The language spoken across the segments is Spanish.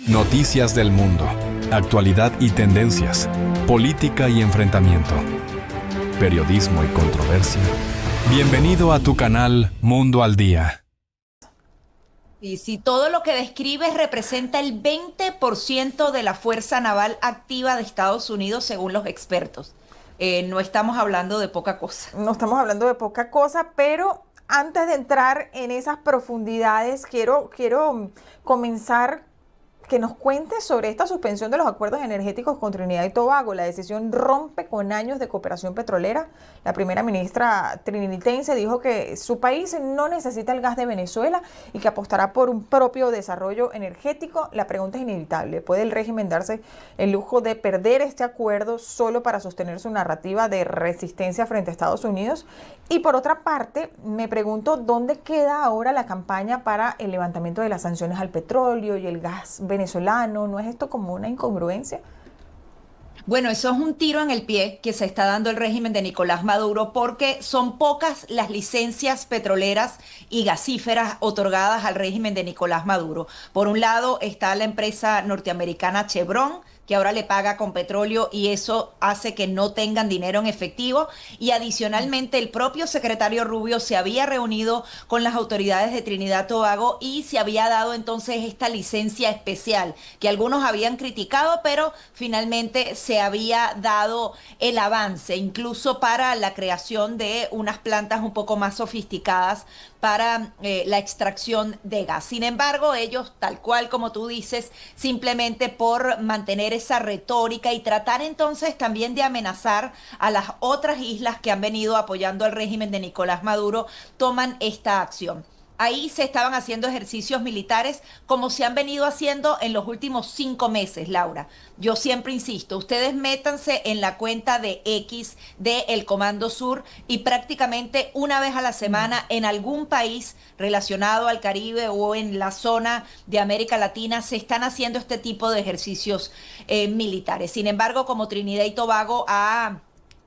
Noticias del mundo, actualidad y tendencias, política y enfrentamiento, periodismo y controversia. Bienvenido a tu canal Mundo al Día. Y si todo lo que describes representa el 20% de la fuerza naval activa de Estados Unidos, según los expertos. No estamos hablando de poca cosa. No estamos hablando de poca cosa, pero antes de entrar en esas profundidades, quiero comenzar que nos cuentes sobre esta suspensión de los acuerdos energéticos con Trinidad y Tobago. La decisión rompe con años de cooperación petrolera. La primera ministra trinitense dijo que su país no necesita el gas de Venezuela y que apostará por un propio desarrollo energético. La pregunta es inevitable. ¿Puede el régimen darse el lujo de perder este acuerdo solo para sostener su narrativa de resistencia frente a Estados Unidos? Y por otra parte, me pregunto dónde queda ahora la campaña para el levantamiento de las sanciones al petróleo y el gas venezolano. ¿No es esto como una incongruencia? Bueno, eso es un tiro en el pie que se está dando el régimen de Nicolás Maduro porque son pocas las licencias petroleras y gasíferas otorgadas al régimen de Nicolás Maduro. Por un lado está la empresa norteamericana Chevron, que ahora le paga con petróleo y eso hace que no tengan dinero en efectivo. Y adicionalmente el propio secretario Rubio se había reunido con las autoridades de Trinidad y Tobago y se había dado entonces esta licencia especial que algunos habían criticado, pero finalmente se había dado el avance, incluso para la creación de unas plantas un poco más sofisticadas para la extracción de gas. Sin embargo, ellos, tal cual como tú dices, simplemente por mantener esa retórica y tratar entonces también de amenazar a las otras islas que han venido apoyando al régimen de Nicolás Maduro, toman esta acción. Ahí se estaban haciendo ejercicios militares como se han venido haciendo en los últimos 5 meses, Laura. Yo siempre insisto, ustedes métanse en la cuenta de X de El Comando Sur y prácticamente una vez a la semana en algún país relacionado al Caribe o en la zona de América Latina se están haciendo este tipo de ejercicios militares. Sin embargo, como Trinidad y Tobago ha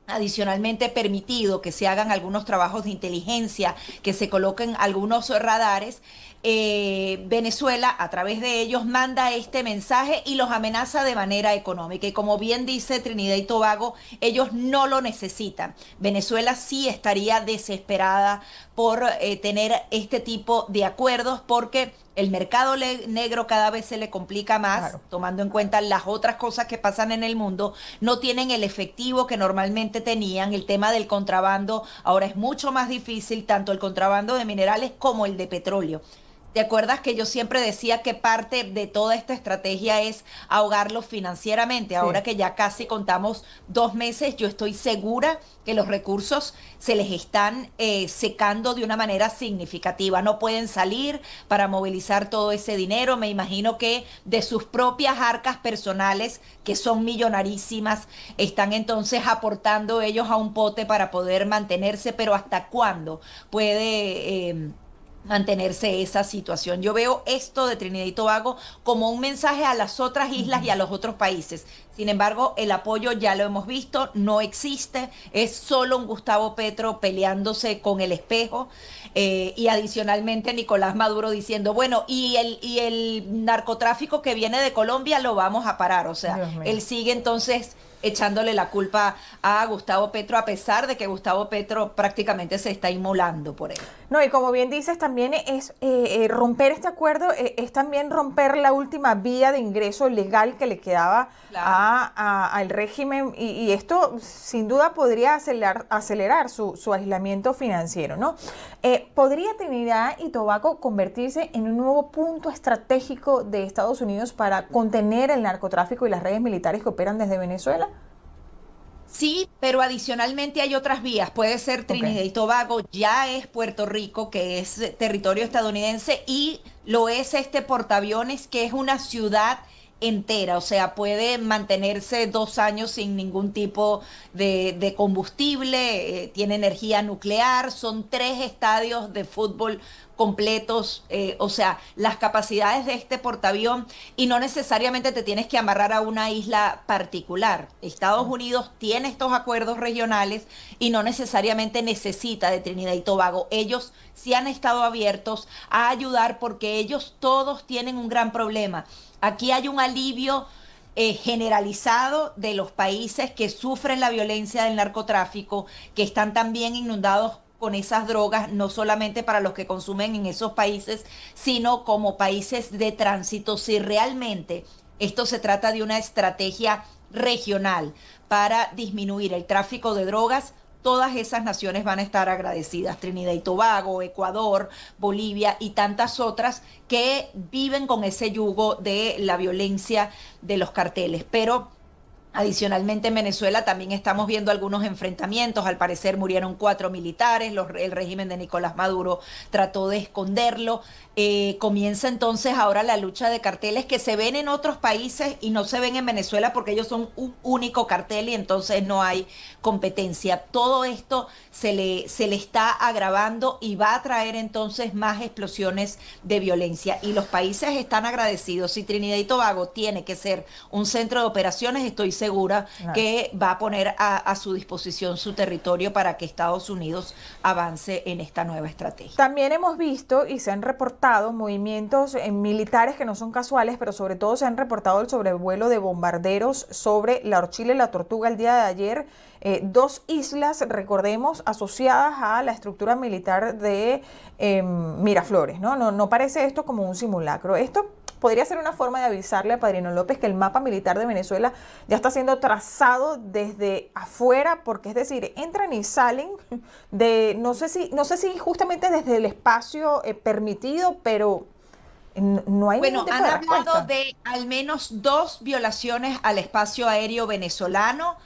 adicionalmente permitido que se hagan algunos trabajos de inteligencia, que se coloquen algunos radares, Venezuela a través de ellos manda este mensaje y los amenaza de manera económica. Y como bien dice Trinidad y Tobago, ellos no lo necesitan. Venezuela sí estaría desesperada por tener este tipo de acuerdos porque el mercado negro cada vez se le complica más, Claro. tomando en cuenta las otras cosas que pasan en el mundo, no tienen el efectivo que normalmente tenían, el tema del contrabando ahora es mucho más difícil, tanto el contrabando de minerales como el de petróleo. ¿Te acuerdas que yo siempre decía que parte de toda esta estrategia es ahogarlos financieramente? Sí. Ahora que ya casi contamos 2 meses, yo estoy segura que los recursos se les están secando de una manera significativa. No pueden salir para movilizar todo ese dinero. Me imagino que de sus propias arcas personales, que son millonarísimas, están entonces aportando ellos a un pote para poder mantenerse. Pero ¿hasta cuándo puede mantenerse esa situación? Yo veo esto de Trinidad y Tobago como un mensaje a las otras islas y a los otros países. Sin embargo, el apoyo ya lo hemos visto, no existe, es solo un Gustavo Petro peleándose con el espejo y adicionalmente Nicolás Maduro diciendo, bueno, y el narcotráfico que viene de Colombia lo vamos a parar. O sea, Dios mío. él sigue entonces echándole la culpa a Gustavo Petro, a pesar de que Gustavo Petro prácticamente se está inmolando por él. No, y como bien dices, también es romper este acuerdo, es también romper la última vía de ingreso legal que le quedaba Claro. al régimen y esto sin duda podría acelerar su aislamiento financiero, ¿no? ¿Podría Trinidad y Tobago convertirse en un nuevo punto estratégico de Estados Unidos para contener el narcotráfico y las redes militares que operan desde Venezuela? Sí, pero adicionalmente hay otras vías. Puede ser Ok. Trinidad y Tobago, ya es Puerto Rico, que es territorio estadounidense, y lo es este portaaviones, que es una ciudad entera. O sea, puede mantenerse 2 años sin ningún tipo de combustible, tiene energía nuclear, son 3 estadios de fútbol completos, o sea, las capacidades de este portaavión y no necesariamente te tienes que amarrar a una isla particular. Estados Unidos tiene estos acuerdos regionales y no necesariamente necesita de Trinidad y Tobago. Ellos sí han estado abiertos a ayudar porque ellos todos tienen un gran problema. Aquí hay un alivio generalizado de los países que sufren la violencia del narcotráfico, que están también inundados con esas drogas, no solamente para los que consumen en esos países, sino como países de tránsito. Si realmente esto se trata de una estrategia regional para disminuir el tráfico de drogas, todas esas naciones van a estar agradecidas. Trinidad y Tobago, Ecuador, Bolivia y tantas otras que viven con ese yugo de la violencia de los carteles. Pero adicionalmente, en Venezuela también estamos viendo algunos enfrentamientos. Al parecer murieron 4 militares. El régimen de Nicolás Maduro trató de esconderlo. Comienza entonces ahora la lucha de carteles que se ven en otros países y no se ven en Venezuela porque ellos son un único cartel y entonces no hay competencia. Todo esto se le está agravando y va a traer entonces más explosiones de violencia. Y los países están agradecidos. Si Trinidad y Tobago tiene que ser un centro de operaciones, estoy segura que va a poner a su disposición su territorio para que Estados Unidos avance en esta nueva estrategia. También hemos visto y se han reportado movimientos militares que no son casuales, pero sobre todo se han reportado el sobrevuelo de bombarderos sobre la Orchila y la Tortuga el día de ayer. 2 islas, recordemos, asociadas a la estructura militar de Miraflores, ¿no? No parece esto como un simulacro. Esto podría ser una forma de avisarle a Padrino López que el mapa militar de Venezuela ya está siendo trazado desde afuera, porque es decir, entran y salen de, no sé si justamente desde el espacio permitido, pero no hay ningún tipo Han de hablado respuesta. de al menos 2 violaciones al espacio aéreo venezolano.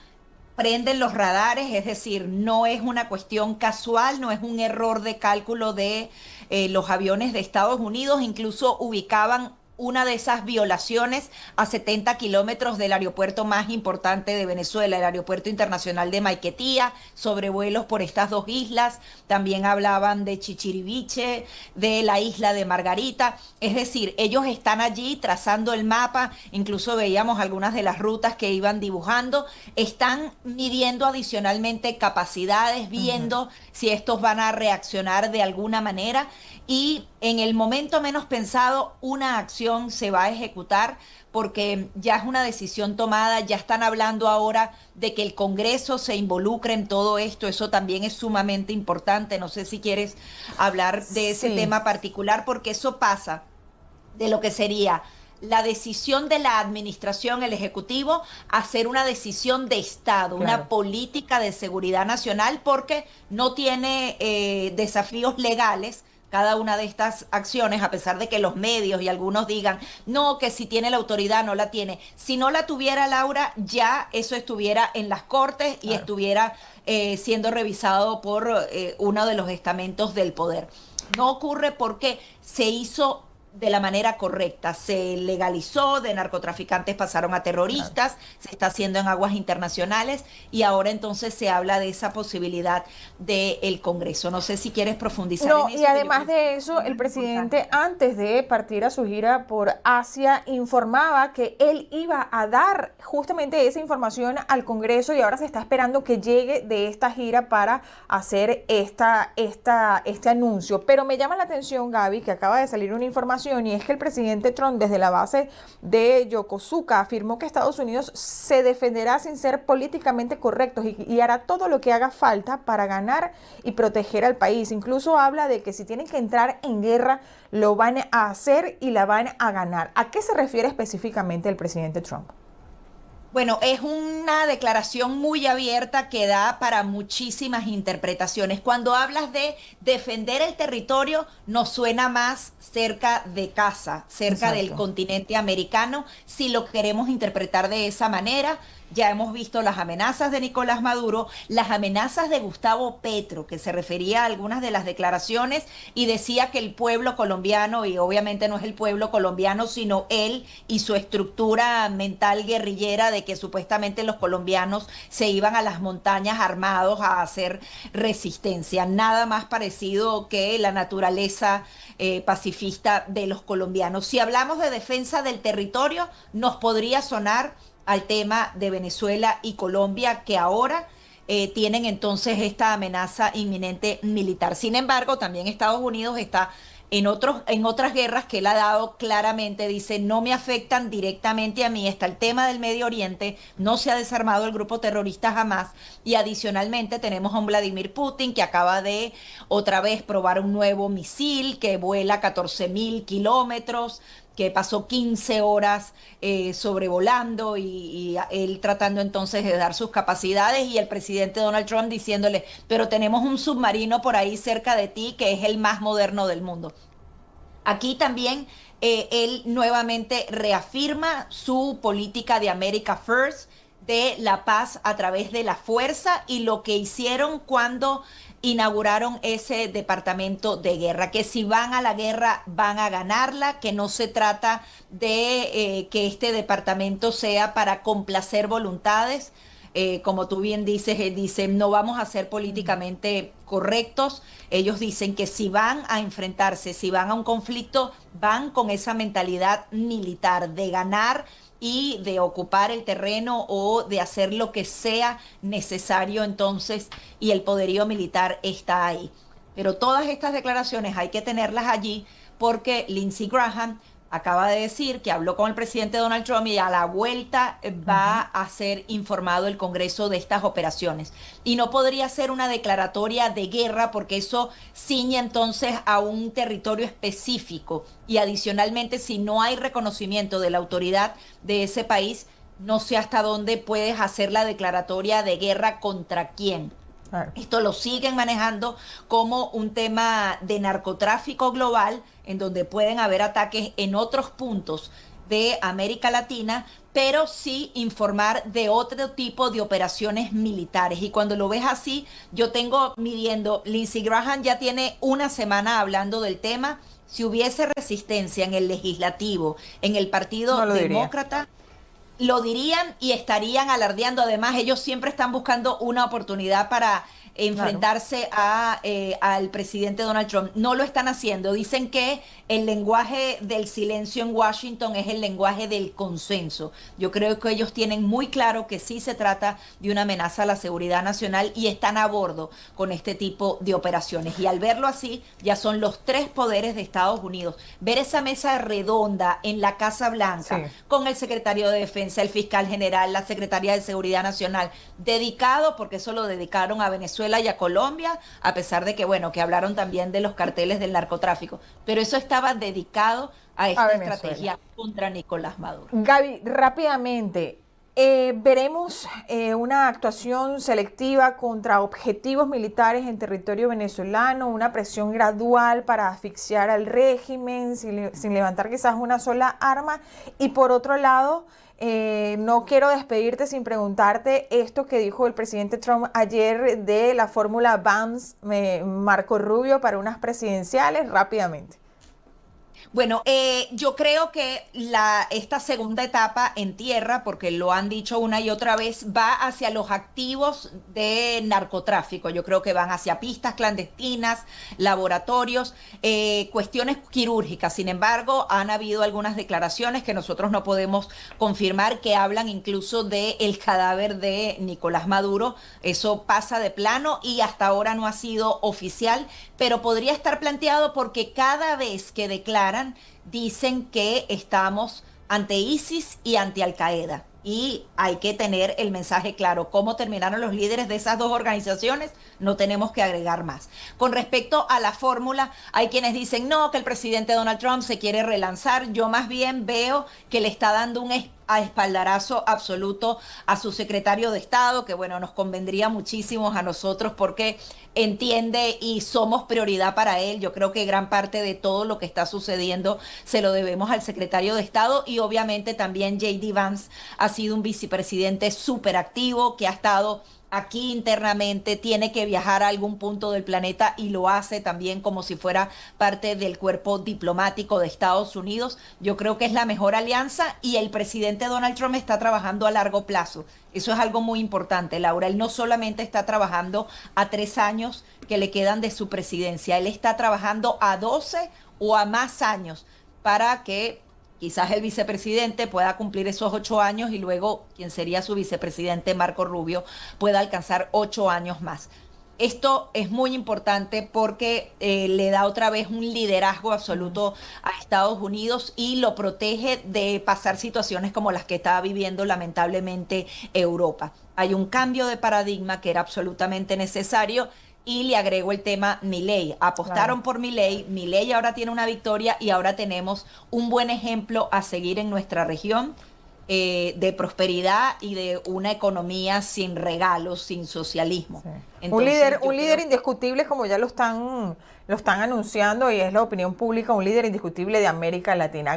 Prenden los radares, es decir, no es una cuestión casual, no es un error de cálculo de los aviones de Estados Unidos. Incluso ubicaban una de esas violaciones a 70 kilómetros del aeropuerto más importante de Venezuela, el Aeropuerto Internacional de Maiquetía, sobrevuelos por estas 2 islas. También hablaban de Chichiriviche, de la isla de Margarita. Es decir, ellos están allí trazando el mapa, incluso veíamos algunas de las rutas que iban dibujando. Están midiendo adicionalmente capacidades, viendo si estos van a reaccionar de alguna manera. Y en el momento menos pensado, una acción se va a ejecutar porque ya es una decisión tomada. Ya están hablando ahora de que el Congreso se involucre en todo esto. Eso también es sumamente importante. No sé si quieres hablar de ese tema particular, porque eso pasa de lo que sería la decisión de la administración, el Ejecutivo, hacer una decisión de Estado, una política de seguridad nacional, porque no tiene desafíos legales cada una de estas acciones, a pesar de que los medios y algunos digan, no, que si tiene la autoridad, no la tiene. Si no la tuviera, Laura, ya eso estuviera en las Cortes y estuviera siendo revisado por uno de los estamentos del poder. No ocurre porque se hizo de la manera correcta, se legalizó, de narcotraficantes pasaron a terroristas, se está haciendo en aguas internacionales y ahora entonces se habla de esa posibilidad del Congreso. No sé si quieres profundizar en eso. Y además de eso, el presidente antes de partir a su gira por Asia informaba que él iba a dar justamente esa información al Congreso y ahora se está esperando que llegue de esta gira para hacer este anuncio. Pero me llama la atención, Gaby, que acaba de salir una información y es que el presidente Trump desde la base de Yokosuka afirmó que Estados Unidos se defenderá sin ser políticamente correctos y hará todo lo que haga falta para ganar y proteger al país. Incluso habla de que si tienen que entrar en guerra lo van a hacer y la van a ganar. ¿A qué se refiere específicamente el presidente Trump? Bueno, es una declaración muy abierta que da para muchísimas interpretaciones. Cuando hablas de defender el territorio, nos suena más cerca de casa, cerca del continente americano, si lo queremos interpretar de esa manera. Ya hemos visto las amenazas de Nicolás Maduro, las amenazas de Gustavo Petro, que se refería a algunas de las declaraciones y decía que el pueblo colombiano, y obviamente no es el pueblo colombiano, sino él y su estructura mental guerrillera de que supuestamente los colombianos se iban a las montañas armados a hacer resistencia. Nada más parecido que la naturaleza pacifista de los colombianos. Si hablamos de defensa del territorio, nos podría sonar al tema de Venezuela y Colombia, que ahora tienen entonces esta amenaza inminente militar. Sin embargo, también Estados Unidos está en otras guerras que él ha dado claramente, dice, no me afectan directamente a mí, está el tema del Medio Oriente, no se ha desarmado el grupo terrorista jamás, y adicionalmente tenemos a un Vladimir Putin que acaba de otra vez probar un nuevo misil que vuela 14.000 kilómetros, que pasó 15 horas sobrevolando y él tratando entonces de dar sus capacidades y el presidente Donald Trump diciéndole, pero tenemos un submarino por ahí cerca de ti que es el más moderno del mundo. Aquí también él nuevamente reafirma su política de America First, de la paz a través de la fuerza y lo que hicieron cuando inauguraron ese departamento de guerra, que si van a la guerra van a ganarla, que no se trata de que este departamento sea para complacer voluntades. Como tú bien dices, dicen no vamos a ser políticamente correctos. Ellos dicen que si van a enfrentarse, si van a un conflicto, van con esa mentalidad militar de ganar y de ocupar el terreno o de hacer lo que sea necesario entonces, y el poderío militar está ahí. Pero todas estas declaraciones hay que tenerlas allí porque Lindsey Graham acaba de decir que habló con el presidente Donald Trump y a la vuelta va a ser informado el Congreso de estas operaciones. Y no podría ser una declaratoria de guerra porque eso ciñe entonces a un territorio específico. Y adicionalmente, si no hay reconocimiento de la autoridad de ese país, no sé hasta dónde puedes hacer la declaratoria de guerra contra quién. Claro. Esto lo siguen manejando como un tema de narcotráfico global, en donde pueden haber ataques en otros puntos de América Latina, pero sí informar de otro tipo de operaciones militares. Y cuando lo ves así, yo tengo midiendo, Lindsey Graham ya tiene una semana hablando del tema. Si hubiese resistencia en el legislativo, en el Partido Demócrata, lo dirían y estarían alardeando. Además, ellos siempre están buscando una oportunidad para enfrentarse al presidente Donald Trump. No lo están haciendo. Dicen que el lenguaje del silencio en Washington es el lenguaje del consenso. Yo creo que ellos tienen muy claro que sí se trata de una amenaza a la seguridad nacional y están a bordo con este tipo de operaciones. Y al verlo así, ya son los tres poderes de Estados Unidos. Ver esa mesa redonda en la Casa Blanca, con el secretario de Defensa, el fiscal general, la secretaria de Seguridad Nacional, dedicado, porque eso lo dedicaron a Venezuela y a Colombia, a pesar de que, bueno, que hablaron también de los carteles del narcotráfico, pero eso estaba dedicado a esta estrategia contra Nicolás Maduro. Gaby, rápidamente, veremos una actuación selectiva contra objetivos militares en territorio venezolano, una presión gradual para asfixiar al régimen sin levantar quizás una sola arma, y por otro lado, no quiero despedirte sin preguntarte esto que dijo el presidente Trump ayer de la fórmula Vance, Marco Rubio para unas presidenciales, rápidamente. Bueno, yo creo que esta segunda etapa en tierra, porque lo han dicho una y otra vez, va hacia los activos de narcotráfico. Yo creo que van hacia pistas clandestinas, laboratorios, cuestiones quirúrgicas. Sin embargo, han habido algunas declaraciones que nosotros no podemos confirmar que hablan incluso del cadáver de Nicolás Maduro. Eso pasa de plano y hasta ahora no ha sido oficial, pero podría estar planteado porque cada vez que declaran dicen que estamos ante ISIS y ante Al Qaeda. Y hay que tener el mensaje claro. ¿Cómo terminaron los líderes de esas dos organizaciones? No tenemos que agregar más. Con respecto a la fórmula, hay quienes dicen no, que el presidente Donald Trump se quiere relanzar. Yo más bien veo que le está dando un espaldarazo absoluto a su secretario de Estado, que bueno, nos convendría muchísimo a nosotros porque entiende y somos prioridad para él. Yo creo que gran parte de todo lo que está sucediendo se lo debemos al secretario de Estado y obviamente también J.D. Vance ha sido un vicepresidente súper activo que ha estado aquí internamente, tiene que viajar a algún punto del planeta y lo hace también como si fuera parte del cuerpo diplomático de Estados Unidos. Yo creo que es la mejor alianza y el presidente Donald Trump está trabajando a largo plazo. Eso es algo muy importante, Laura. Él no solamente está trabajando a 3 años que le quedan de su presidencia, él está trabajando a 12 o a más años para que quizás el vicepresidente pueda cumplir esos 8 años y luego quien sería su vicepresidente, Marco Rubio, pueda alcanzar 8 años más. Esto es muy importante porque le da otra vez un liderazgo absoluto a Estados Unidos y lo protege de pasar situaciones como las que está viviendo lamentablemente Europa. Hay un cambio de paradigma que era absolutamente necesario. Y le agrego el tema Milei. Apostaron Claro. por Milei, Milei ahora tiene una victoria y ahora tenemos un buen ejemplo a seguir en nuestra región de prosperidad y de una economía sin regalos, sin socialismo. Sí. Entonces, Un yo líder creo indiscutible, como ya lo están anunciando, y es la opinión pública, un líder indiscutible de América Latina.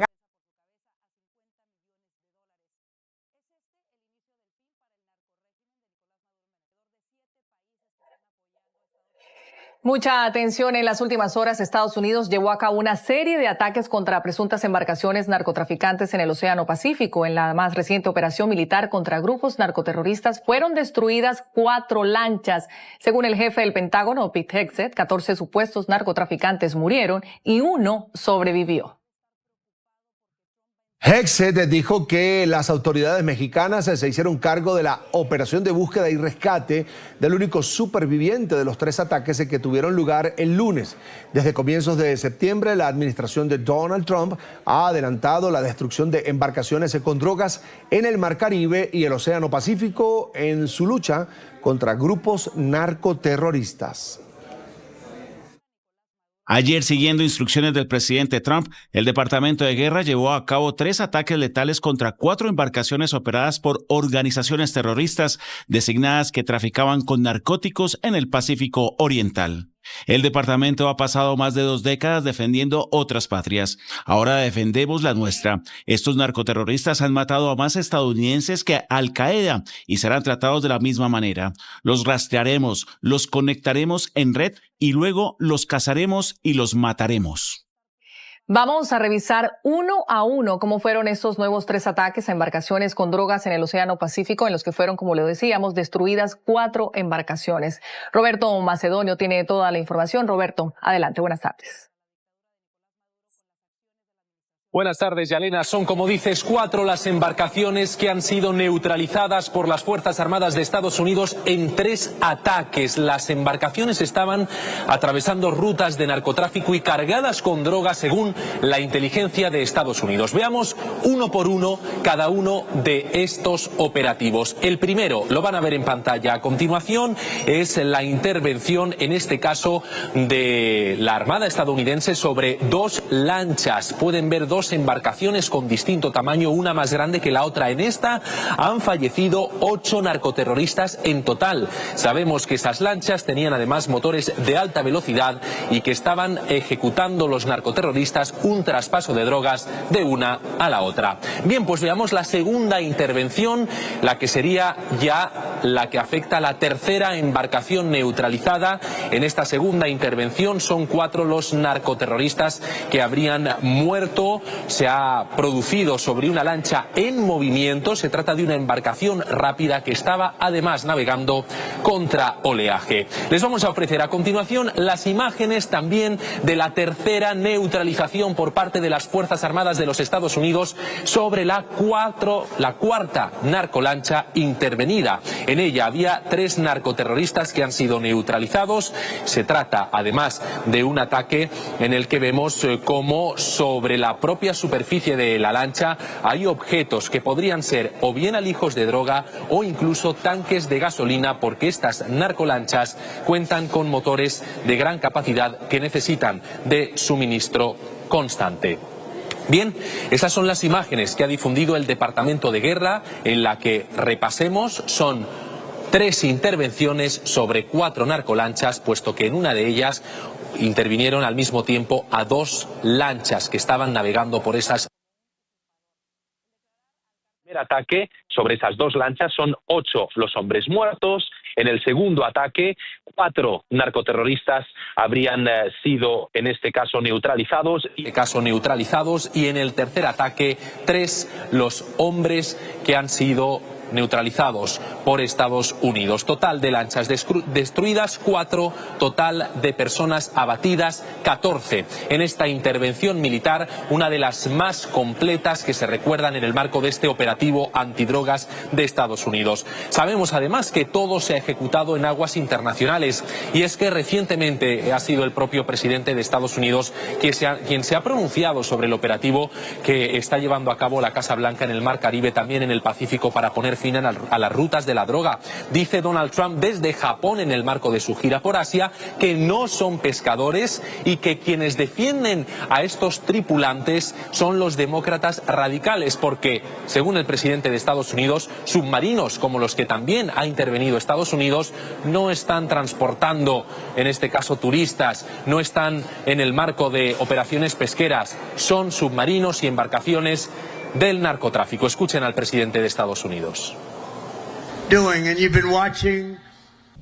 Mucha atención. En las últimas horas, Estados Unidos llevó a cabo una serie de ataques contra presuntas embarcaciones narcotraficantes en el Océano Pacífico. En la más reciente operación militar contra grupos narcoterroristas fueron destruidas 4 lanchas. Según el jefe del Pentágono, Pete Hegseth, 14 supuestos narcotraficantes murieron y 1 sobrevivió. Hegseth dijo que las autoridades mexicanas se hicieron cargo de la operación de búsqueda y rescate del único superviviente de los 3 ataques que tuvieron lugar el lunes. Desde comienzos de septiembre, la administración de Donald Trump ha adelantado la destrucción de embarcaciones con drogas en el Mar Caribe y el Océano Pacífico en su lucha contra grupos narcoterroristas. Ayer, siguiendo instrucciones del presidente Trump, el Departamento de Guerra llevó a cabo 3 ataques letales contra 4 embarcaciones operadas por organizaciones terroristas designadas que traficaban con narcóticos en el Pacífico Oriental. El departamento ha pasado más de 2 décadas defendiendo otras patrias. Ahora defendemos la nuestra. Estos narcoterroristas han matado a más estadounidenses que Al-Qaeda y serán tratados de la misma manera. Los rastrearemos, los conectaremos en red y luego los cazaremos y los mataremos. Vamos a revisar uno a uno cómo fueron estos nuevos 3 ataques a embarcaciones con drogas en el Océano Pacífico, en los que fueron, como le decíamos, destruidas 4 embarcaciones. Roberto Macedonio tiene toda la información. Roberto, adelante, buenas tardes. Buenas tardes, Yalena. Son, como dices, 4 las embarcaciones que han sido neutralizadas por las Fuerzas Armadas de Estados Unidos en 3 ataques. Las embarcaciones estaban atravesando rutas de narcotráfico y cargadas con drogas, según la inteligencia de Estados Unidos. Veamos uno por uno cada uno de estos operativos. El primero, lo van a ver en pantalla a continuación, es la intervención, en este caso, de la Armada estadounidense sobre 2 lanchas. Pueden ver 2 embarcaciones con distinto tamaño, una más grande que la otra. En esta han fallecido 8 narcoterroristas en total. Sabemos que esas lanchas tenían además motores de alta velocidad y que estaban ejecutando los narcoterroristas un traspaso de drogas de una a la otra. Bien, pues veamos la segunda intervención, la que sería ya la que afecta a la tercera embarcación neutralizada. En esta segunda intervención son 4 los narcoterroristas que habrían muerto. Se ha producido sobre una lancha en movimiento. Se trata de una embarcación rápida que estaba además navegando contra oleaje. Les vamos a ofrecer a continuación las imágenes también de la tercera neutralización por parte de las Fuerzas Armadas de los Estados Unidos sobre la cuarta narcolancha intervenida. En ella había 3 narcoterroristas que han sido neutralizados. Se trata además de un ataque en el que vemos cómo sobre la propia superficie de la lancha hay objetos que podrían ser o bien alijos de droga o incluso tanques de gasolina, porque estas narcolanchas cuentan con motores de gran capacidad que necesitan de suministro constante. Bien, esas son las imágenes que ha difundido el Departamento de Guerra, en la que repasemos son 3 intervenciones sobre 4 narcolanchas, puesto que en una de ellas intervinieron al mismo tiempo a 2 lanchas que estaban navegando por esas. El primer ataque sobre esas 2 lanchas son 8 los hombres muertos. En el segundo ataque, 4 narcoterroristas habrían sido, en este caso, neutralizados. Y en el tercer ataque, 3 los hombres que han sido neutralizados por Estados Unidos. Total de lanchas destruidas 4, total de personas abatidas 14. En esta intervención militar, una de las más completas que se recuerdan en el marco de este operativo antidrogas de Estados Unidos. Sabemos además que todo se ha ejecutado en aguas internacionales, y es que recientemente ha sido el propio presidente de Estados Unidos quien se ha pronunciado sobre el operativo que está llevando a cabo la Casa Blanca en el Mar Caribe, también en el Pacífico, para poner fin a las rutas de la droga. Dice Donald Trump desde Japón, en el marco de su gira por Asia, que no son pescadores y que quienes defienden a estos tripulantes son los demócratas radicales, porque, según el presidente de Estados Unidos, submarinos como los que también ha intervenido Estados Unidos no están transportando, en este caso turistas, no están en el marco de operaciones pesqueras, son submarinos y embarcaciones del narcotráfico. Escuchen al presidente de Estados Unidos.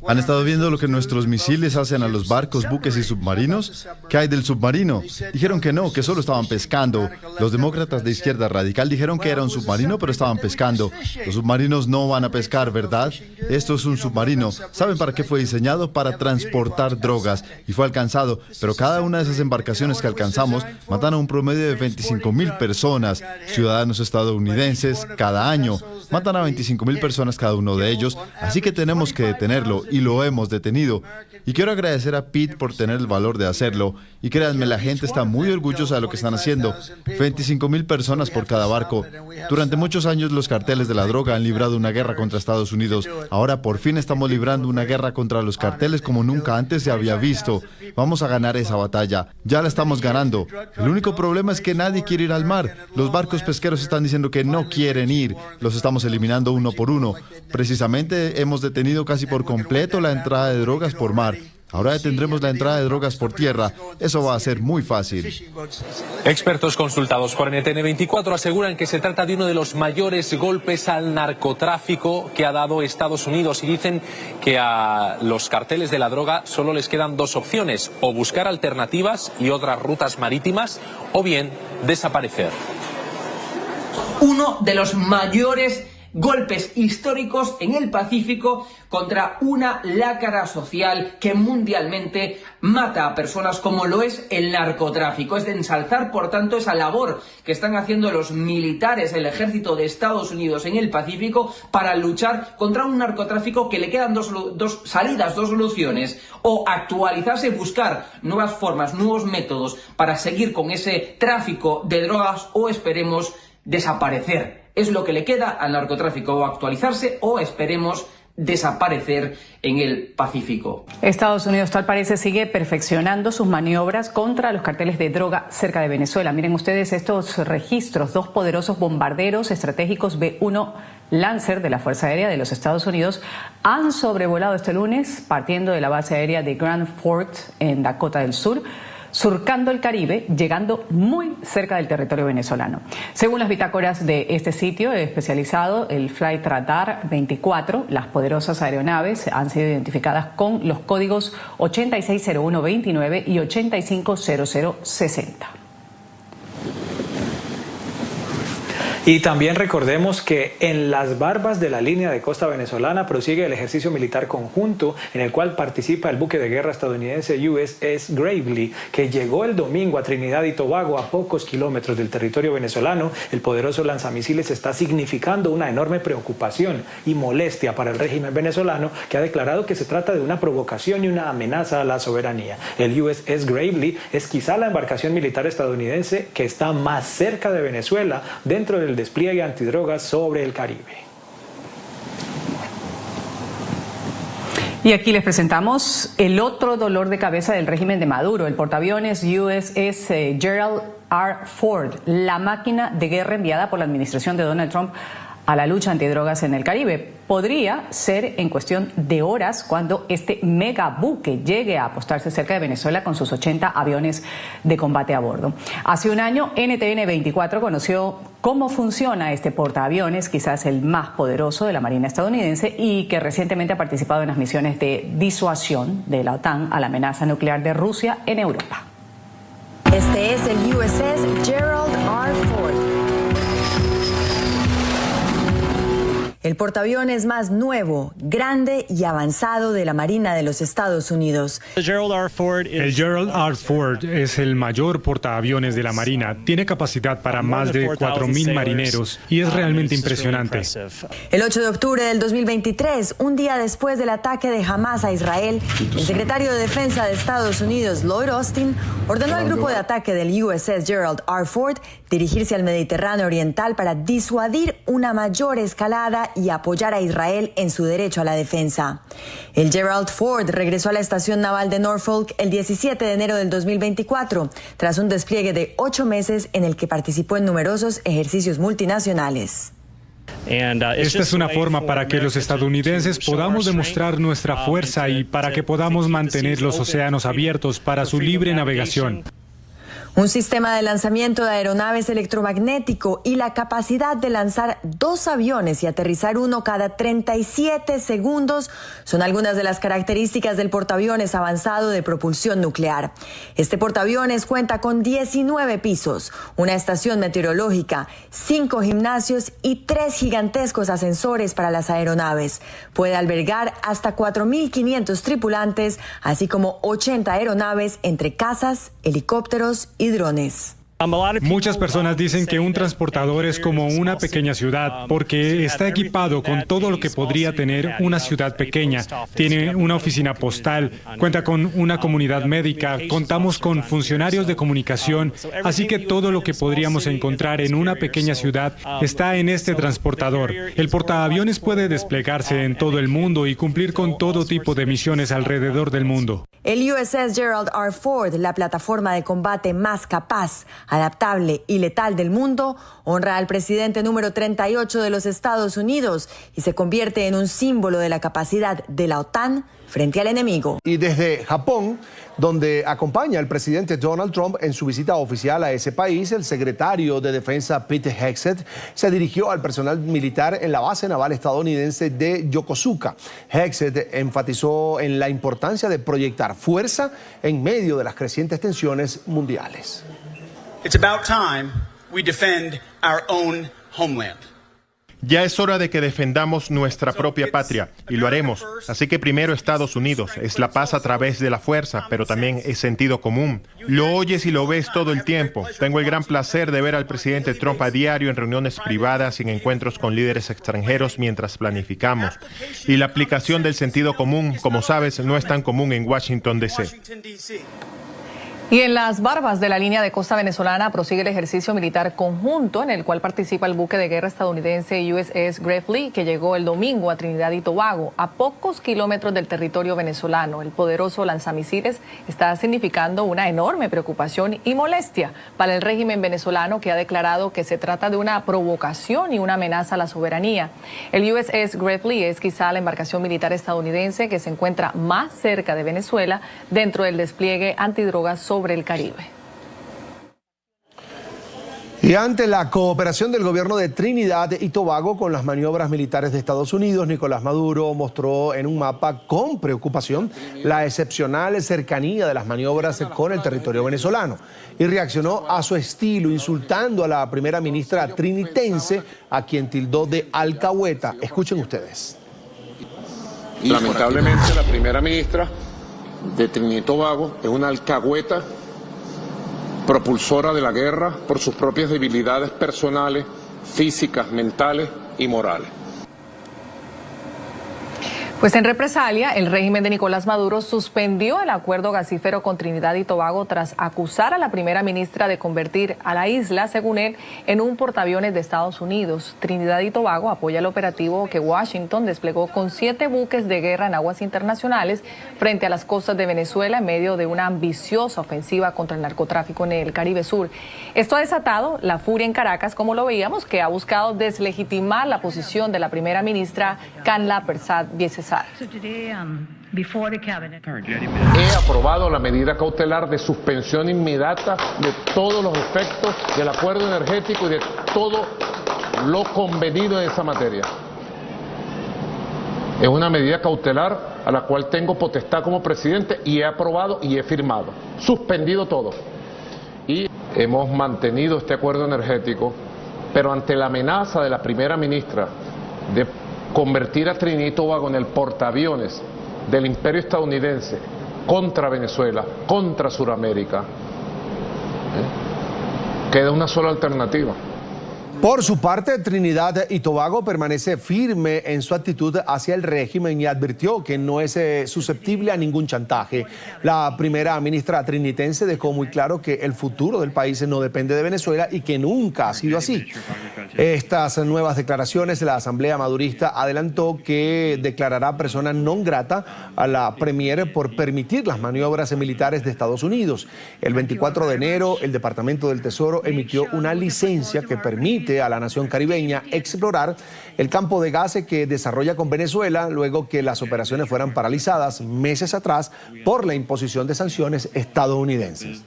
¿Han estado viendo lo que nuestros misiles hacen a los barcos, buques y submarinos? ¿Qué hay del submarino? Dijeron que no, que solo estaban pescando. Los demócratas de izquierda radical dijeron que era un submarino, pero estaban pescando. Los submarinos no van a pescar, ¿verdad? Esto es un submarino. ¿Saben para qué fue diseñado? Para transportar drogas. Y fue alcanzado. Pero cada una de esas embarcaciones que alcanzamos matan a un promedio de 25,000 personas, ciudadanos estadounidenses, cada año. Matan a 25,000 personas cada uno de ellos, así que tenemos que detenerlo. Y lo hemos detenido. Y quiero agradecer a Pete por tener el valor de hacerlo. Y créanme, la gente está muy orgullosa de lo que están haciendo. 25,000 personas por cada barco. Durante muchos años los carteles de la droga han librado una guerra contra Estados Unidos. Ahora por fin estamos librando una guerra contra los carteles como nunca antes se había visto. Vamos a ganar esa batalla. Ya la estamos ganando. El único problema es que nadie quiere ir al mar. Los barcos pesqueros están diciendo que no quieren ir. Los estamos eliminando uno por uno. Precisamente hemos detenido casi por completo la entrada de drogas por mar. Ahora detendremos la entrada de drogas por tierra. Eso va a ser muy fácil. Expertos consultados por NTN24 aseguran que se trata de uno de los mayores golpes al narcotráfico que ha dado Estados Unidos, y dicen que a los carteles de la droga solo les quedan dos opciones: o buscar alternativas y otras rutas marítimas, o bien desaparecer. Uno de los mayores golpes históricos en el Pacífico contra una lacra social que mundialmente mata a personas, como lo es el narcotráfico. Es de ensalzar, por tanto, esa labor que están haciendo los militares, el ejército de Estados Unidos en el Pacífico, para luchar contra un narcotráfico que le quedan dos salidas, dos soluciones: o actualizarse, buscar nuevas formas, nuevos métodos para seguir con ese tráfico de drogas, o esperemos desaparecer. Es lo que le queda al narcotráfico: o actualizarse o esperemos desaparecer en el Pacífico. Estados Unidos, tal parece, sigue perfeccionando sus maniobras contra los carteles de droga cerca de Venezuela. Miren ustedes estos registros: 2 poderosos bombarderos estratégicos B-1 Lancer de la Fuerza Aérea de los Estados Unidos han sobrevolado este lunes, partiendo de la base aérea de Grand Fort en Dakota del Sur, surcando el Caribe, llegando muy cerca del territorio venezolano. Según las bitácoras de este sitio especializado, el Flight Radar 24, las poderosas aeronaves han sido identificadas con los códigos 860129 y 850060. Y también recordemos que en las barbas de la línea de costa venezolana prosigue el ejercicio militar conjunto en el cual participa el buque de guerra estadounidense USS Gravely, que llegó el domingo a Trinidad y Tobago, a pocos kilómetros del territorio venezolano. El poderoso lanzamisiles está significando una enorme preocupación y molestia para el régimen venezolano, que ha declarado que se trata de una provocación y una amenaza a la soberanía. El USS Gravely es quizá la embarcación militar estadounidense que está más cerca de Venezuela dentro del despliegue antidrogas sobre el Caribe. Y aquí les presentamos el otro dolor de cabeza del régimen de Maduro: el portaaviones USS Gerald R. Ford, la máquina de guerra enviada por la administración de Donald Trump a la lucha antidrogas en el Caribe. Podría ser en cuestión de horas cuando este megabuque llegue a apostarse cerca de Venezuela con sus 80 aviones de combate a bordo. Hace un año, NTN24 conoció cómo funciona este portaaviones, quizás el más poderoso de la Marina estadounidense, y que recientemente ha participado en las misiones de disuasión de la OTAN a la amenaza nuclear de Rusia en Europa. Este es el USS Gerald R. Ford. el portaaviones más nuevo, grande y avanzado de la Marina de los Estados Unidos. El Gerald R. Ford es el mayor portaaviones de la Marina. Tiene capacidad para más de 4.000 marineros y es realmente impresionante. El 8 de octubre del 2023, un día después del ataque de Hamas a Israel, el secretario de Defensa de Estados Unidos, Lloyd Austin, ordenó al grupo de ataque del USS Gerald R. Ford dirigirse al Mediterráneo Oriental para disuadir una mayor escalada y apoyar a Israel en su derecho a la defensa. El Gerald Ford regresó a la estación naval de Norfolk el 17 de enero del 2024, tras un despliegue de 8 meses en el que participó en numerosos ejercicios multinacionales. Esta es una forma para que los estadounidenses podamos demostrar nuestra fuerza y para que podamos mantener los océanos abiertos para su libre navegación. Un sistema de lanzamiento de aeronaves electromagnético y la capacidad de lanzar 2 aviones y aterrizar uno cada 37 segundos son algunas de las características del portaaviones avanzado de propulsión nuclear. Este portaaviones cuenta con 19 pisos, una estación meteorológica, 5 gimnasios y 3 gigantescos ascensores para las aeronaves. Puede albergar hasta 4.500 tripulantes, así como 80 aeronaves entre cazas, helicópteros y drones. Muchas personas dicen que un transportador es como una pequeña ciudad porque está equipado con todo lo que podría tener una ciudad pequeña. Tiene una oficina postal, cuenta con una comunidad médica, contamos con funcionarios de comunicación, así que todo lo que podríamos encontrar en una pequeña ciudad está en este transportador. El portaaviones puede desplegarse en todo el mundo y cumplir con todo tipo de misiones alrededor del mundo. El USS Gerald R. Ford, la plataforma de combate más capaz, adaptable y letal del mundo, honra al presidente número 38 de los Estados Unidos y se convierte en un símbolo de la capacidad de la OTAN frente al enemigo. Y desde Japón, donde acompaña al presidente Donald Trump en su visita oficial a ese país, el secretario de Defensa Pete Hegseth se dirigió al personal militar en la base naval estadounidense de Yokosuka. Hegseth enfatizó en la importancia de proyectar fuerza en medio de las crecientes tensiones mundiales. It's about time we defend our own homeland. Ya es hora de que defendamos nuestra propia patria, y lo haremos. Así que primero Estados Unidos, es la paz a través de la fuerza, pero también es sentido común. Lo oyes y lo ves todo el tiempo. Tengo el gran placer de ver al presidente Trump a diario en reuniones privadas y en encuentros con líderes extranjeros mientras planificamos. Y la aplicación del sentido común, como sabes, no es tan común en Washington, D.C. Y en las barbas de la línea de costa venezolana prosigue el ejercicio militar conjunto en el cual participa el buque de guerra estadounidense USS Gravely, que llegó el domingo a Trinidad y Tobago, a pocos kilómetros del territorio venezolano. El poderoso lanzamisiles está significando una enorme preocupación y molestia para el régimen venezolano, que ha declarado que se trata de una provocación y una amenaza a la soberanía. El USS Gravely es quizá la embarcación militar estadounidense que se encuentra más cerca de Venezuela dentro del despliegue antidrogas sobre el Caribe. Y ante la cooperación del gobierno de Trinidad y Tobago con las maniobras militares de Estados Unidos, Nicolás Maduro mostró en un mapa con preocupación la excepcional cercanía de las maniobras con el territorio venezolano y reaccionó a su estilo, insultando a la primera ministra trinitense, a quien tildó de alcahueta. Escuchen ustedes. Lamentablemente la primera ministra de Trinidad y Tobago es una alcahueta propulsora de la guerra por sus propias debilidades personales, físicas, mentales y morales. Pues en represalia, el régimen de Nicolás Maduro suspendió el acuerdo gasífero con Trinidad y Tobago tras acusar a la primera ministra de convertir a la isla, según él, en un portaaviones de Estados Unidos. Trinidad y Tobago apoya el operativo que Washington desplegó con 7 buques de guerra en aguas internacionales frente a las costas de Venezuela en medio de una ambiciosa ofensiva contra el narcotráfico en el Caribe Sur. Esto ha desatado la furia en Caracas, como lo veíamos, que ha buscado deslegitimar la posición de la primera ministra Canla Persad Biesesar. He aprobado la medida cautelar de suspensión inmediata de todos los efectos del acuerdo energético y de todo lo convenido en esa materia. Es una medida cautelar a la cual tengo potestad como presidente y he aprobado y he firmado. Suspendido todo. Y hemos mantenido este acuerdo energético, pero ante la amenaza de la primera ministra de convertir a Trinidad y Tobago en el portaaviones del imperio estadounidense contra Venezuela, contra Sudamérica, queda una sola alternativa. Por su parte, Trinidad y Tobago permanece firme en su actitud hacia el régimen y advirtió que no es susceptible a ningún chantaje. La primera ministra trinitense dejó muy claro que el futuro del país no depende de Venezuela y que nunca ha sido así. Estas nuevas declaraciones, la Asamblea Madurista adelantó que declarará persona non grata a la premier por permitir las maniobras militares de Estados Unidos. El 24 de enero, el Departamento del Tesoro emitió una licencia que permite a la nación caribeña explorar el campo de gas que desarrolla con Venezuela luego que las operaciones fueran paralizadas meses atrás por la imposición de sanciones estadounidenses.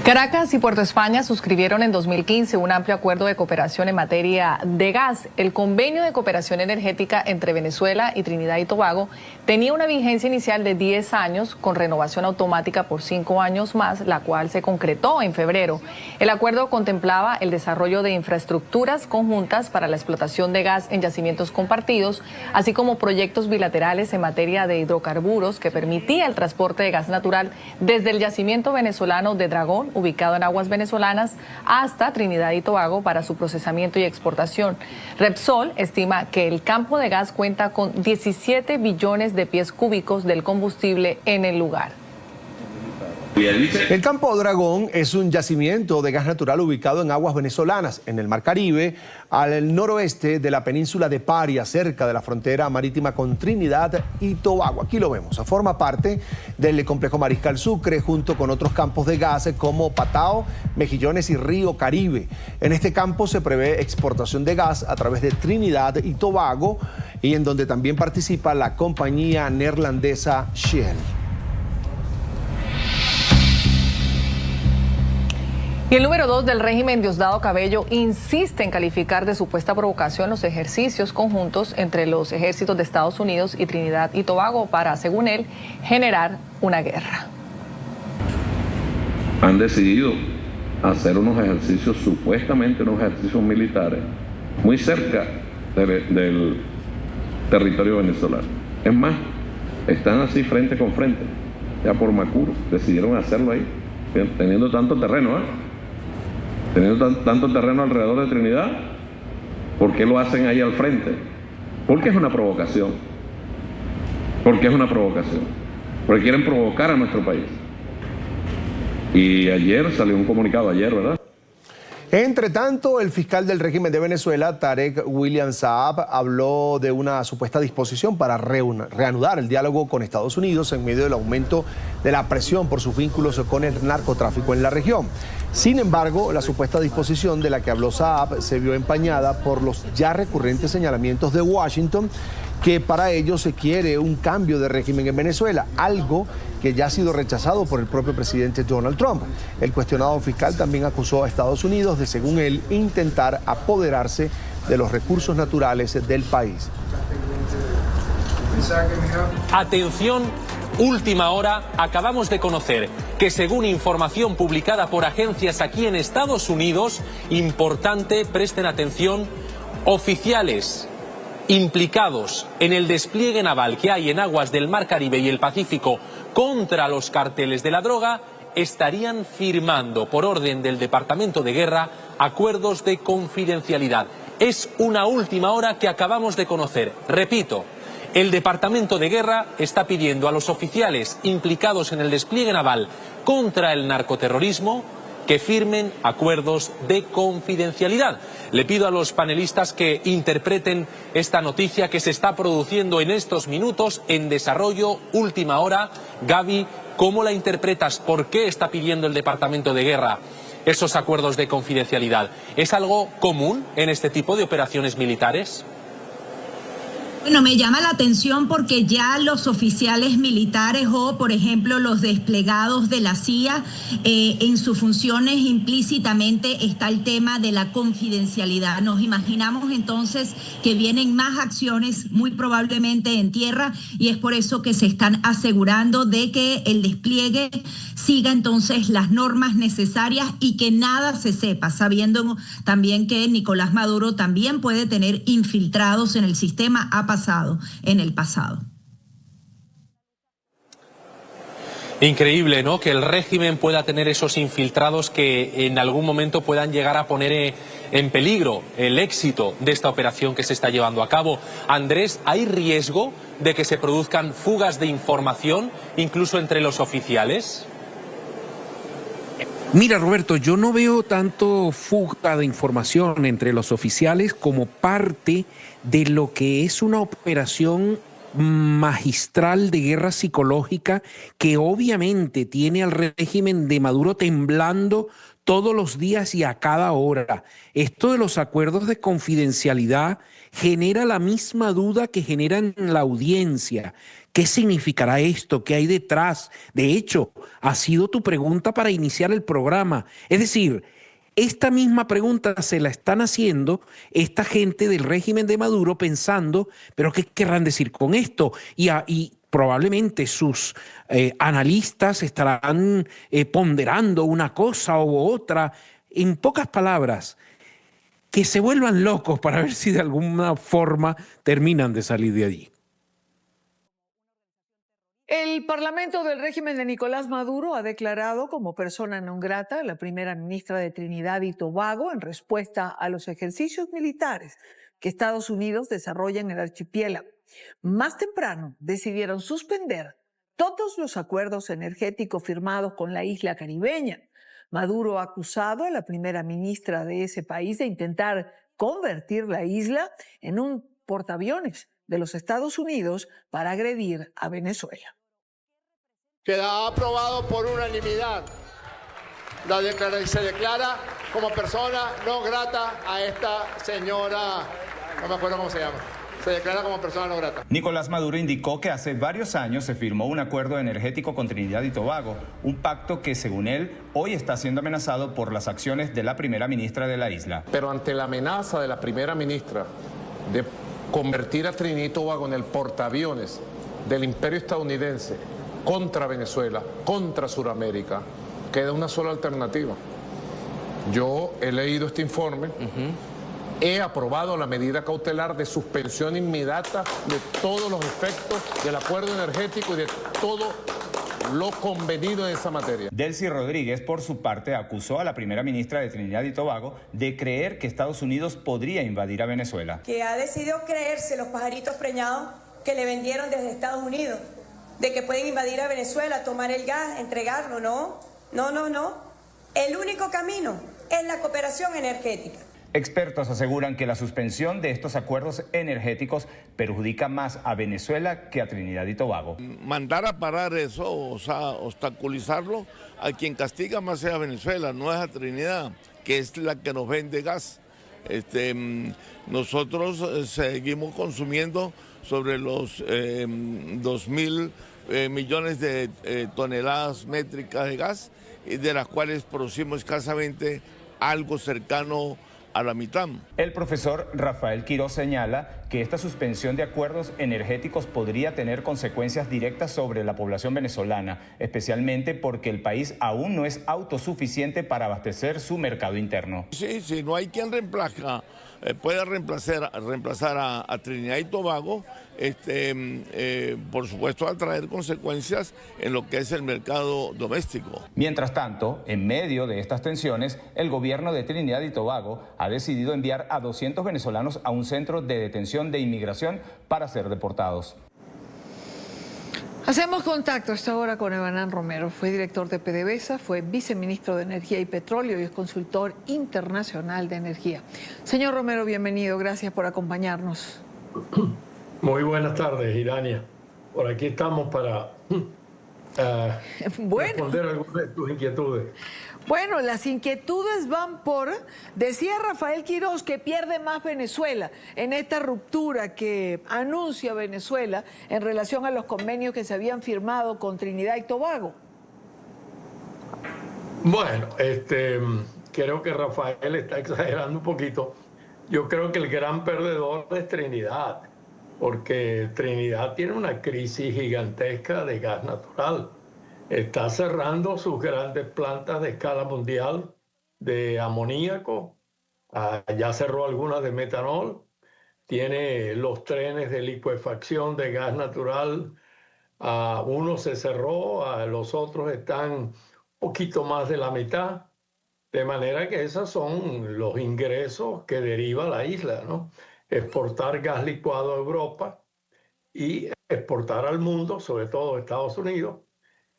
Caracas y Puerto España suscribieron en 2015 un amplio acuerdo de cooperación en materia de gas. El convenio de cooperación energética entre Venezuela y Trinidad y Tobago tenía una vigencia inicial de 10 años con renovación automática por 5 años más, la cual se concretó en febrero. El acuerdo contemplaba el desarrollo de infraestructuras conjuntas para la explotación de gas en yacimientos compartidos, así como proyectos bilaterales en materia de hidrocarburos que permitía el transporte de gas natural desde el yacimiento venezolano de Dragón, ubicado en aguas venezolanas, hasta Trinidad y Tobago para su procesamiento y exportación. Repsol estima que el campo de gas cuenta con 17 billones de pies cúbicos del combustible en el lugar. El Campo Dragón es un yacimiento de gas natural ubicado en aguas venezolanas, en el Mar Caribe, al noroeste de la península de Paria, cerca de la frontera marítima con Trinidad y Tobago. Aquí lo vemos, forma parte del complejo Mariscal Sucre, junto con otros campos de gas como Patao, Mejillones y Río Caribe. En este campo se prevé exportación de gas a través de Trinidad y Tobago, y en donde también participa la compañía neerlandesa Shell. Y el número 2 del régimen, Diosdado Cabello, insiste en calificar de supuesta provocación los ejercicios conjuntos entre los ejércitos de Estados Unidos y Trinidad y Tobago para, según él, generar una guerra. Han decidido hacer unos ejercicios, supuestamente unos ejercicios militares, muy cerca del territorio venezolano. Es más, están así frente con frente, ya por Macuro, decidieron hacerlo ahí, teniendo tanto terreno, teniendo tanto terreno alrededor de Trinidad. ¿Por qué lo hacen ahí al frente? Porque es una provocación. Porque es una provocación. Porque quieren provocar a nuestro país. Y ayer salió un comunicado, ¿verdad? Entre tanto, el fiscal del régimen de Venezuela, Tarek William Saab, habló de una supuesta disposición para reanudar el diálogo con Estados Unidos en medio del aumento de la presión por sus vínculos con el narcotráfico en la región. Sin embargo, la supuesta disposición de la que habló Saab se vio empañada por los ya recurrentes señalamientos de Washington, que para ello se quiere un cambio de régimen en Venezuela, algo que ya ha sido rechazado por el propio presidente Donald Trump. El cuestionado fiscal también acusó a Estados Unidos de, según él, intentar apoderarse de los recursos naturales del país. Atención, última hora, acabamos de conocer que según información publicada por agencias aquí en Estados Unidos, importante, presten atención, oficiales implicados en el despliegue naval que hay en aguas del Mar Caribe y el Pacífico contra los carteles de la droga estarían firmando por orden del Departamento de Guerra acuerdos de confidencialidad. Es una última hora que acabamos de conocer. Repito, el Departamento de Guerra está pidiendo a los oficiales implicados en el despliegue naval contra el narcoterrorismo que firmen acuerdos de confidencialidad. Le pido a los panelistas que interpreten esta noticia que se está produciendo en estos minutos en desarrollo, última hora. Gaby, ¿cómo la interpretas? ¿Por qué está pidiendo el Departamento de Guerra esos acuerdos de confidencialidad? ¿Es algo común en este tipo de operaciones militares? Bueno, me llama la atención porque ya los oficiales militares o, por ejemplo, los desplegados de la CIA, en sus funciones implícitamente está el tema de la confidencialidad. Nos imaginamos entonces que vienen más acciones, muy probablemente en tierra, y es por eso que se están asegurando de que el despliegue siga entonces las normas necesarias y que nada se sepa, sabiendo también que Nicolás Maduro también puede tener infiltrados en el sistema, ha pasado en el pasado. Increíble, ¿no? Que el régimen pueda tener esos infiltrados que en algún momento puedan llegar a poner en peligro el éxito de esta operación que se está llevando a cabo. Andrés, ¿hay riesgo de que se produzcan fugas de información, incluso entre los oficiales? Mira, Roberto, yo no veo tanto fuga de información entre los oficiales como parte de lo que es una operación magistral de guerra psicológica que obviamente tiene al régimen de Maduro temblando todos los días y a cada hora. Esto de los acuerdos de confidencialidad genera la misma duda que generan en la audiencia. ¿Qué significará esto? ¿Qué hay detrás? De hecho, ha sido tu pregunta para iniciar el programa. Es decir, esta misma pregunta se la están haciendo esta gente del régimen de Maduro pensando, ¿pero qué querrán decir con esto? Y probablemente sus analistas estarán ponderando una cosa u otra. En pocas palabras, que se vuelvan locos para ver si de alguna forma terminan de salir de allí. El Parlamento del régimen de Nicolás Maduro ha declarado como persona non grata a la primera ministra de Trinidad y Tobago en respuesta a los ejercicios militares que Estados Unidos desarrolla en el archipiélago. Más temprano decidieron suspender todos los acuerdos energéticos firmados con la isla caribeña. Maduro ha acusado a la primera ministra de ese país de intentar convertir la isla en un portaaviones de los Estados Unidos para agredir a Venezuela. Queda aprobado por unanimidad. Se declara como persona no grata a esta señora, no me acuerdo cómo se llama. Se declara como persona no grata. Nicolás Maduro indicó que hace varios años se firmó un acuerdo energético con Trinidad y Tobago, un pacto que, según él, hoy está siendo amenazado por las acciones de la primera ministra de la isla. Pero ante la amenaza de la primera ministra de convertir a Trinidad y Tobago en el portaaviones del imperio estadounidense contra Venezuela, contra Sudamérica, queda una sola alternativa. Yo he leído este informe, he aprobado la medida cautelar de suspensión inmediata de todos los efectos del acuerdo energético y de todo lo convenido en esa materia. Delcy Rodríguez, por su parte, acusó a la primera ministra de Trinidad y Tobago de creer que Estados Unidos podría invadir a Venezuela. Que ha decidido creerse los pajaritos preñados que le vendieron desde Estados Unidos, de que pueden invadir a Venezuela, tomar el gas, entregarlo. No. El único camino es la cooperación energética. Expertos aseguran que la suspensión de estos acuerdos energéticos perjudica más a Venezuela que a Trinidad y Tobago. Mandar a parar eso, o sea, obstaculizarlo, a quien castiga más es a Venezuela, no es a Trinidad, que es la que nos vende gas. Nosotros seguimos consumiendo sobre los 2.000 millones de toneladas métricas de gas, de las cuales producimos escasamente algo cercano a la mitad. El profesor Rafael Quiroz señala que esta suspensión de acuerdos energéticos podría tener consecuencias directas sobre la población venezolana, especialmente porque el país aún no es autosuficiente para abastecer su mercado interno. Sí, no hay quien pueda reemplazar a Trinidad y Tobago, por supuesto a traer consecuencias en lo que es el mercado doméstico. Mientras tanto, en medio de estas tensiones, el gobierno de Trinidad y Tobago ha decidido enviar a 200 venezolanos a un centro de detención de inmigración para ser deportados. Hacemos contacto a esta hora con Evanán Romero. Fue director de PDVSA, fue viceministro de Energía y Petróleo y es consultor internacional de energía. Señor Romero, bienvenido. Gracias por acompañarnos. Muy buenas tardes, Irania. Por aquí estamos para responder algunas de tus inquietudes. Bueno, las inquietudes van por, decía Rafael Quiroz, que pierde más Venezuela en esta ruptura que anuncia Venezuela en relación a los convenios que se habían firmado con Trinidad y Tobago. Bueno, creo que Rafael está exagerando un poquito. Yo creo que el gran perdedor es Trinidad, porque Trinidad tiene una crisis gigantesca de gas natural. Está cerrando sus grandes plantas de escala mundial de amoníaco, ya cerró algunas de metanol, tiene los trenes de licuefacción de gas natural, uno se cerró, los otros están un poquito más de la mitad, de manera que esos son los ingresos que deriva la isla, ¿no? Exportar gas licuado a Europa y exportar al mundo, sobre todo a Estados Unidos,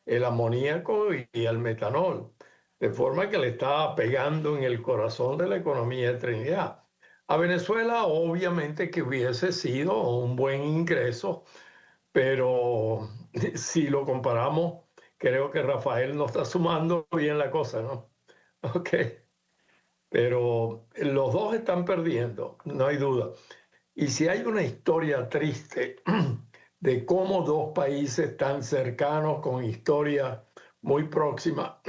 el amoníaco y el metanol, de forma que le está pegando en el corazón de la economía de Trinidad. A Venezuela obviamente que hubiese sido un buen ingreso, pero si lo comparamos, creo que Rafael no está sumando bien la cosa, ¿no? Ok, pero los dos están perdiendo, no hay duda. Y si hay una historia triste de cómo dos países tan cercanos, con historia muy próxima,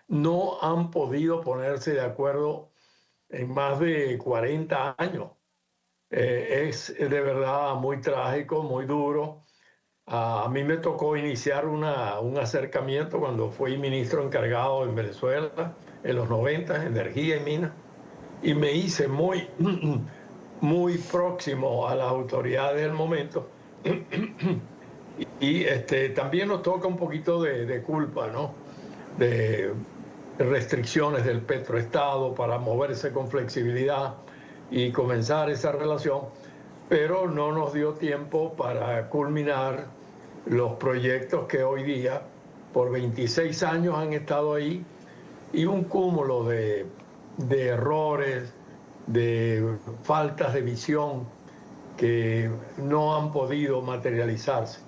no han podido ponerse de acuerdo en más de 40 años. Es de verdad muy trágico, muy duro. A mí me tocó iniciar un acercamiento cuando fui ministro encargado en Venezuela, en los 90, energía y minas, y me hice muy próximo a las autoridades del momento. Y también nos toca un poquito de culpa, ¿no? De restricciones del petroestado para moverse con flexibilidad y comenzar esa relación, pero no nos dio tiempo para culminar los proyectos que hoy día, por 26 años han estado ahí, y un cúmulo de errores, de faltas de visión que no han podido materializarse.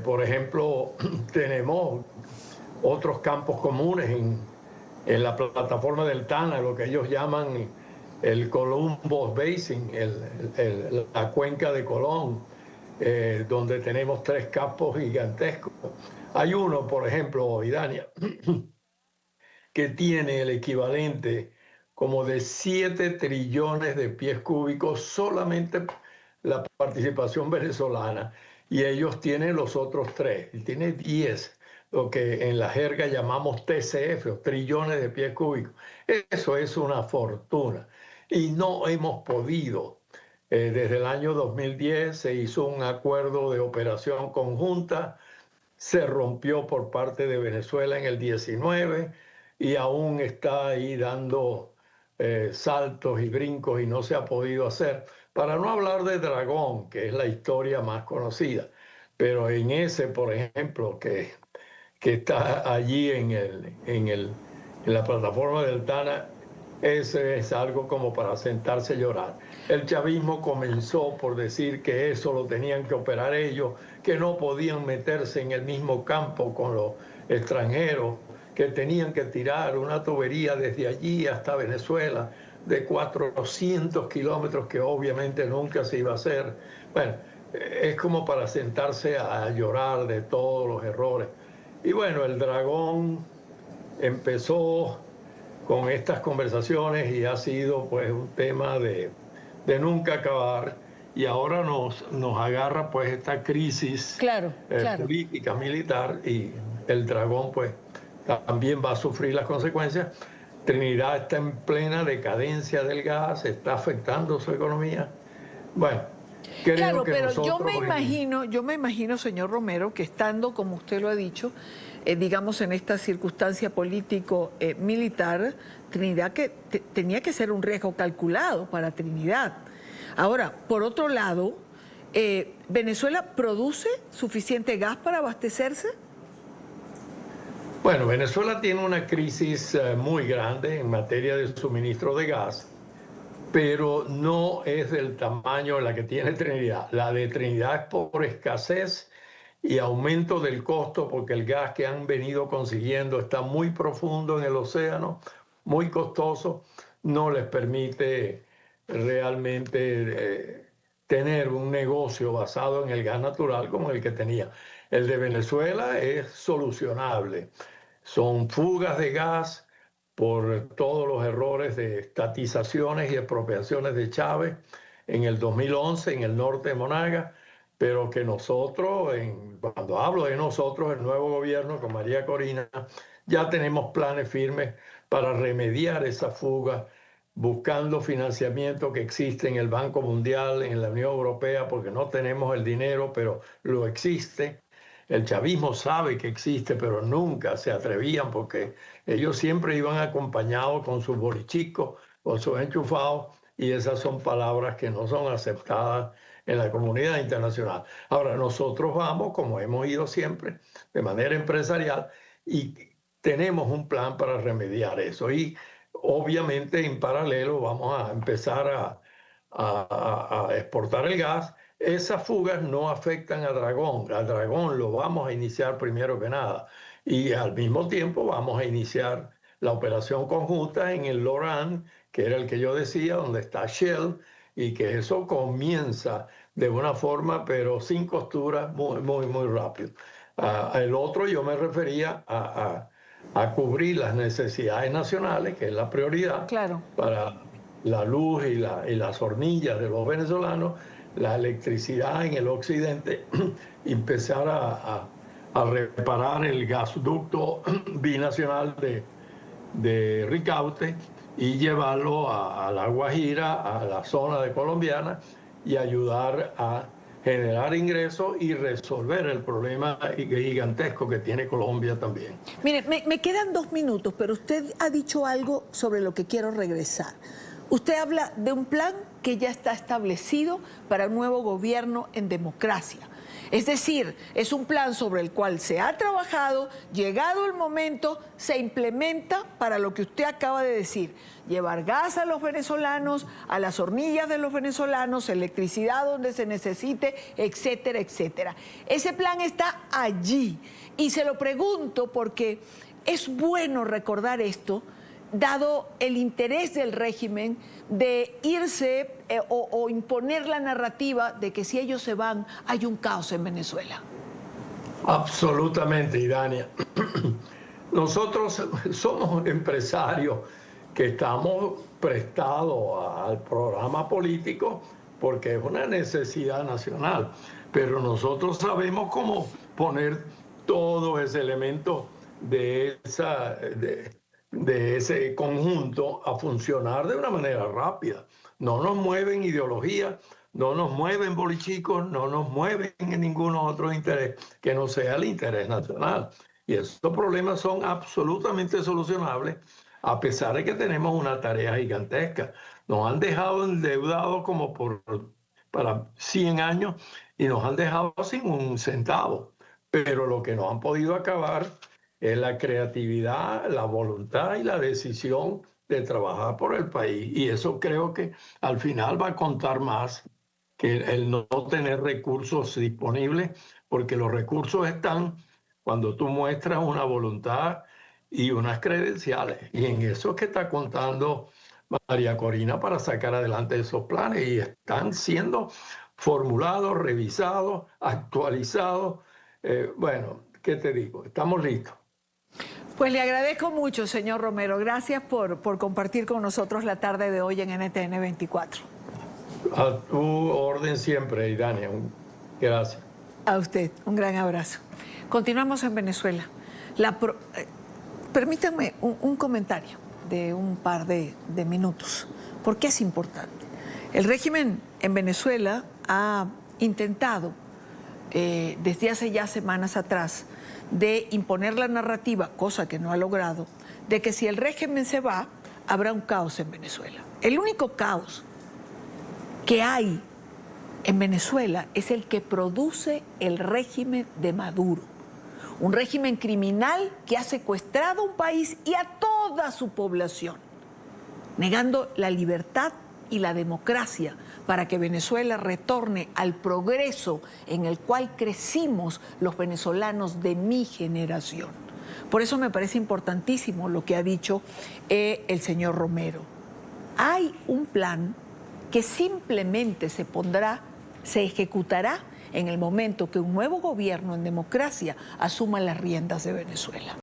Por ejemplo, tenemos otros campos comunes en la plataforma del Tana, lo que ellos llaman el Columbus Basin, la cuenca de Colón, donde tenemos 3 campos gigantescos. Hay uno, por ejemplo, Idania, que tiene el equivalente como de 7 trillones de pies cúbicos, solamente la participación venezolana, y ellos tienen los otros 3, y tiene 10, lo que en la jerga llamamos TCF, o trillones de pies cúbicos. Eso es una fortuna, y no hemos podido. Desde el año 2010 se hizo un acuerdo de operación conjunta, se rompió por parte de Venezuela en el 19, y aún está ahí dando saltos y brincos y no se ha podido hacer, para no hablar de Dragón, que es la historia más conocida, pero en ese, por ejemplo, que está allí en la plataforma del Tana, ese es algo como para sentarse a llorar. El chavismo comenzó por decir que eso lo tenían que operar ellos, que no podían meterse en el mismo campo con los extranjeros, que tenían que tirar una tubería desde allí hasta Venezuela de 400 kilómetros, que obviamente nunca se iba a hacer. Bueno, es como para sentarse a llorar de todos los errores. Y bueno, el Dragón empezó con estas conversaciones y ha sido pues un tema de nunca acabar, y ahora nos agarra pues esta crisis política, militar, y el Dragón pues también va a sufrir las consecuencias. Trinidad está en plena decadencia del gas, está afectando su economía. Bueno, creo que pero nosotros, yo me imagino, señor Romero, que estando, como usted lo ha dicho, digamos en esta circunstancia político-militar, Trinidad tenía que ser un riesgo calculado para Trinidad. Ahora, por otro lado, ¿Venezuela produce suficiente gas para abastecerse? Bueno, Venezuela tiene una crisis muy grande en materia de suministro de gas, pero no es del tamaño de la que tiene Trinidad. La de Trinidad es por escasez y aumento del costo porque el gas que han venido consiguiendo está muy profundo en el océano, muy costoso, no les permite realmente tener un negocio basado en el gas natural como el que tenía. El de Venezuela es solucionable. Son fugas de gas por todos los errores de estatizaciones y expropiaciones de Chávez en el 2011 en el norte de Monagas, pero que nosotros, cuando hablo de nosotros, el nuevo gobierno con María Corina, ya tenemos planes firmes para remediar esa fuga, buscando financiamiento que existe en el Banco Mundial, en la Unión Europea, porque no tenemos el dinero, pero lo existe. El chavismo sabe que existe, pero nunca se atrevían porque ellos siempre iban acompañados con sus bolichicos, con sus enchufados, y esas son palabras que no son aceptadas en la comunidad internacional. Ahora, nosotros vamos, como hemos ido siempre, de manera empresarial, y tenemos un plan para remediar eso. Y obviamente en paralelo vamos a empezar a exportar el gas. Esas fugas no afectan a Dragón. Al Dragón lo vamos a iniciar primero que nada. Y al mismo tiempo vamos a iniciar la operación conjunta en el Loran, que era el que yo decía, donde está Shell, y que eso comienza de una forma, pero sin costura, muy rápido. El otro yo me refería a cubrir las necesidades nacionales, que es la prioridad para la luz y las hornillas de los venezolanos, la electricidad en el occidente, y empezar a reparar el gasoducto binacional de Ricaute y llevarlo a La Guajira, a la zona de Colombiana, y ayudar a generar ingresos y resolver el problema gigantesco que tiene Colombia también. Mire, me quedan 2 minutos, pero usted ha dicho algo sobre lo que quiero regresar. Usted habla de un plan que ya está establecido para un nuevo gobierno en democracia. Es decir, es un plan sobre el cual se ha trabajado, llegado el momento, se implementa para lo que usted acaba de decir: llevar gas a los venezolanos, a las hornillas de los venezolanos, electricidad donde se necesite, etcétera, etcétera. Ese plan está allí, y se lo pregunto porque es bueno recordar esto, dado el interés del régimen de irse o imponer la narrativa de que si ellos se van hay un caos en Venezuela. Absolutamente, Idania. Nosotros somos empresarios que estamos prestados al programa político porque es una necesidad nacional, pero nosotros sabemos cómo poner todo ese elemento de ese conjunto a funcionar de una manera rápida. No nos mueven ideologías, no nos mueven bolichicos, no nos mueven en ningún otro interés que no sea el interés nacional. Y estos problemas son absolutamente solucionables, a pesar de que tenemos una tarea gigantesca. Nos han dejado endeudados como para 100 años y nos han dejado sin un centavo. Pero lo que nos han podido acabar es la creatividad, la voluntad y la decisión de trabajar por el país. Y eso creo que al final va a contar más que el no tener recursos disponibles, porque los recursos están cuando tú muestras una voluntad y unas credenciales. Y en eso es que está contando María Corina para sacar adelante esos planes. Y están siendo formulados, revisados, actualizados. Bueno, ¿qué te digo? Estamos listos. Pues le agradezco mucho, señor Romero. Gracias por compartir con nosotros la tarde de hoy en NTN 24. A tu orden siempre, Idania. Gracias. A usted, un gran abrazo. Continuamos en Venezuela. Permítanme un comentario de un par de minutos, porque es importante. El régimen en Venezuela ha intentado, desde hace ya semanas atrás, de imponer la narrativa, cosa que no ha logrado, de que si el régimen se va, habrá un caos en Venezuela. El único caos que hay en Venezuela es el que produce el régimen de Maduro. Un régimen criminal que ha secuestrado un país y a toda su población, negando la libertad y la democracia para que Venezuela retorne al progreso en el cual crecimos los venezolanos de mi generación. Por eso me parece importantísimo lo que ha dicho el señor Romero. Hay un plan que simplemente se ejecutará en el momento que un nuevo gobierno en democracia asuma las riendas de Venezuela.